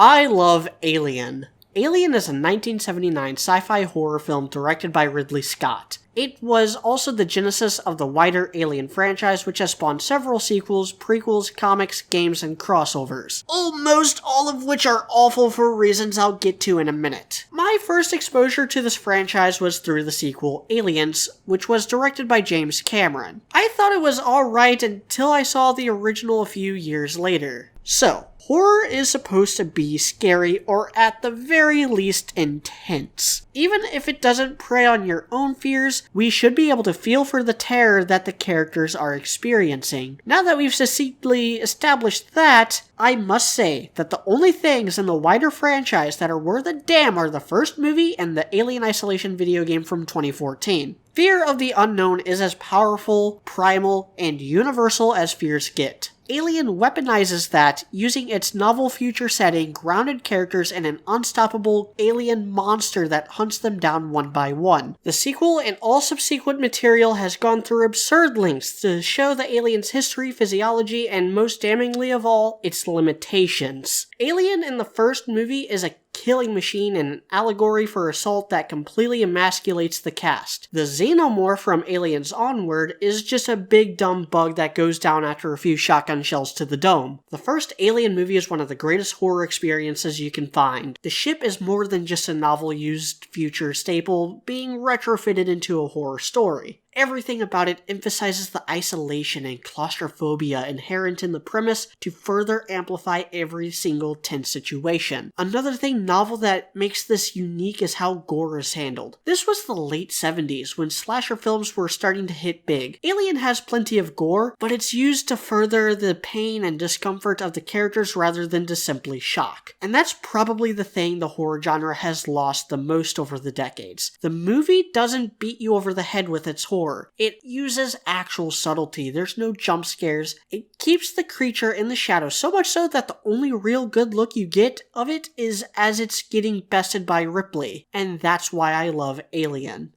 I love Alien. Alien is a 1979 sci-fi horror film directed by Ridley Scott. It was also the genesis of the wider Alien franchise, which has spawned several sequels, prequels, comics, games, and crossovers. Almost all of which are awful for reasons I'll get to in a minute. My first exposure to this franchise was through the sequel, Aliens, which was directed by James Cameron. I thought it was alright until I saw the original a few years later. So, horror is supposed to be scary, or at the very least intense. Even if it doesn't prey on your own fears, we should be able to feel for the terror that the characters are experiencing. Now that we've succinctly established that, I must say that the only things in the wider franchise that are worth a damn are the first movie and the Alien Isolation video game from 2014. Fear of the unknown is as powerful, primal, and universal as fears get. Alien weaponizes that, using its novel future setting, grounded characters, and an unstoppable alien monster that hunts them down one by one. The sequel and all subsequent material has gone through absurd lengths to show the alien's history, physiology, and most damningly of all, its limitations. Alien in the first movie is a killing machine and an allegory for assault that completely emasculates the cast. The xenomorph from Aliens Onward is just a big dumb bug that goes down after a few shotgun shells to the dome. The first Alien movie is one of the greatest horror experiences you can find. The ship is more than just a novel-used future staple being retrofitted into a horror story. Everything about it emphasizes the isolation and claustrophobia inherent in the premise to further amplify every single tense situation. Another thing novel that makes this unique is how gore is handled. This was the late 70s when slasher films were starting to hit big. Alien has plenty of gore, but it's used to further the pain and discomfort of the characters rather than to simply shock. And that's probably the thing the horror genre has lost the most over the decades. The movie doesn't beat you over the head with its horror. It uses actual subtlety. There's no jump scares. It keeps the creature in the shadows, so much so that the only real good look you get of it is as it's getting bested by Ripley. And that's why I love Alien.